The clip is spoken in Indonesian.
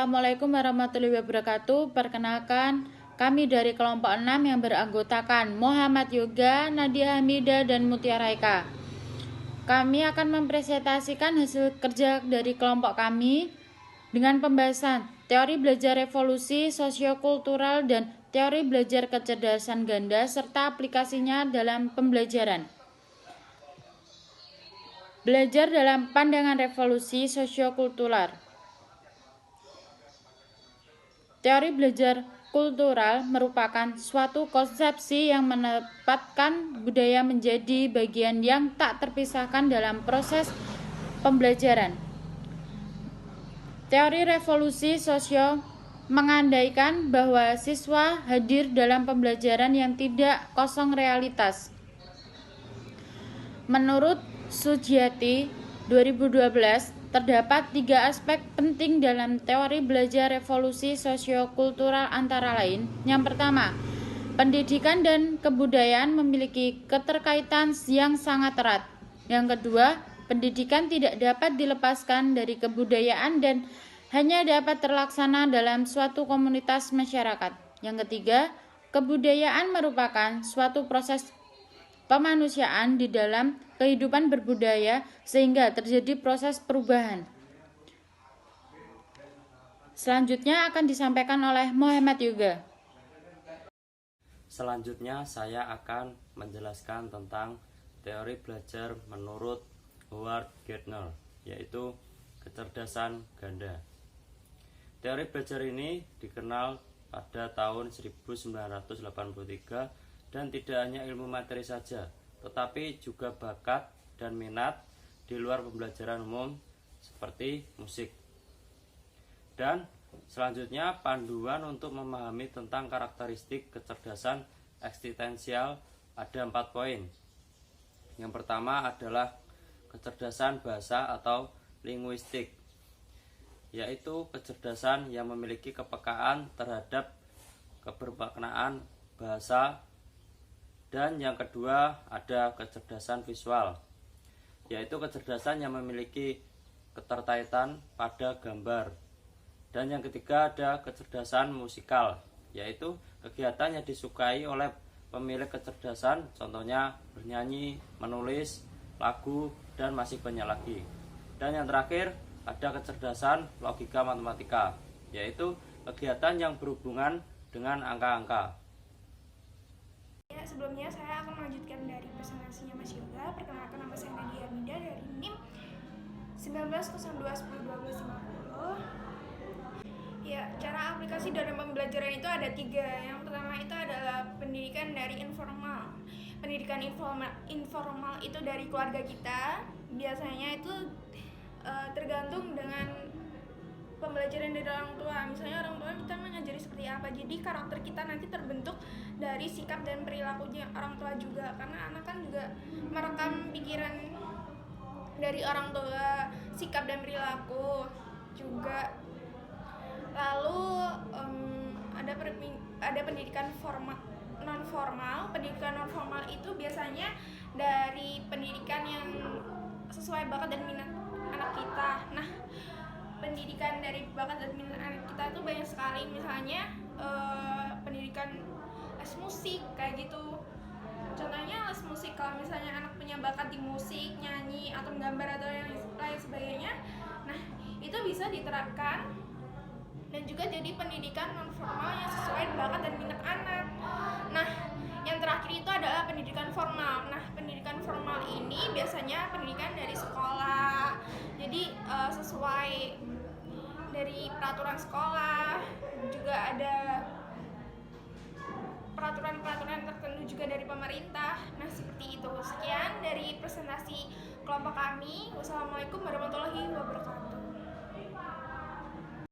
Assalamualaikum warahmatullahi wabarakatuh. Perkenalkan, kami dari kelompok 6 yang beranggotakan Muhammad Yoga, Nadia Hamidah, dan Mutiara Eka. Kami akan mempresentasikan hasil kerja dari kelompok kami dengan pembahasan teori belajar revolusi sosiokultural dan teori belajar kecerdasan ganda serta aplikasinya dalam pembelajaran. Belajar dalam pandangan revolusi sosiokultural. Teori belajar kultural merupakan suatu konsepsi yang menempatkan budaya menjadi bagian yang tak terpisahkan dalam proses pembelajaran. Teori revolusi sosio mengandaikan bahwa siswa hadir dalam pembelajaran yang tidak kosong realitas. Menurut Sujiati 2012, terdapat 3 aspek penting dalam teori belajar revolusi sosiokultural antara lain. Yang pertama, pendidikan dan kebudayaan memiliki keterkaitan yang sangat erat. Yang kedua, pendidikan tidak dapat dilepaskan dari kebudayaan dan hanya dapat terlaksana dalam suatu komunitas masyarakat. Yang ketiga, kebudayaan merupakan suatu proses kemanusiaan di dalam kehidupan berbudaya sehingga terjadi proses perubahan. Selanjutnya akan disampaikan oleh Muhammad Yoga. Selanjutnya saya akan menjelaskan tentang teori belajar menurut Howard Gardner, yaitu kecerdasan ganda. Teori belajar ini dikenal pada tahun 1983 dan tidak hanya ilmu materi saja, tetapi juga bakat dan minat di luar pembelajaran umum seperti musik. Dan selanjutnya panduan untuk memahami tentang karakteristik kecerdasan eksistensial ada 4 poin. Yang pertama adalah kecerdasan bahasa atau linguistik, yaitu kecerdasan yang memiliki kepekaan terhadap kebermaknaan bahasa. Dan yang kedua ada kecerdasan visual, yaitu kecerdasan yang memiliki keterkaitan pada gambar. Dan yang ketiga ada kecerdasan musikal, yaitu kegiatan yang disukai oleh pemilik kecerdasan, contohnya bernyanyi, menulis lagu, dan masih banyak lagi. Dan yang terakhir ada kecerdasan logika matematika, yaitu kegiatan yang berhubungan dengan angka-angka. Sebelumnya saya akan melanjutkan dari presentasinya Mas Yoga. Perkenalkan, nama saya Nadia Hamidah dari NIM 1902101250. Ya, cara aplikasi dalam pembelajaran itu ada 3. Yang pertama itu adalah pendidikan dari informal. Pendidikan informal itu dari keluarga kita. Biasanya itu tergantung dengan pembelajaran dari orang tua. Misalnya orang tua kita mengajari seperti apa, jadi karakter kita nanti terbentuk dari sikap dan perilakunya orang tua juga, karena anak kan juga merekam pikiran dari orang tua, sikap dan perilaku juga. Lalu ada pendidikan non formal. Pendidikan non formal itu biasanya dari pendidikan yang sesuai bakat dan minat anak kita. Nah, pendidikan dari bakat dan minat anak kita itu banyak sekali. Misalnya pendidikan les musik kayak gitu. Contohnya les musik, kalau misalnya anak punya bakat di musik, nyanyi, atau menggambar atau yang lain sebagainya, nah itu bisa diterapkan. Dan juga jadi pendidikan non formal yang sesuai bakat dan minat anak. Nah, yang terakhir itu adalah pendidikan formal. Nah, pendidikan formal ini biasanya pendidikan dari sekolah. Jadi sesuai dari peraturan sekolah, juga ada peraturan-peraturan tertentu juga dari pemerintah. Nah, seperti itu. Sekian dari presentasi kelompok kami. Wassalamualaikum warahmatullahi wabarakatuh.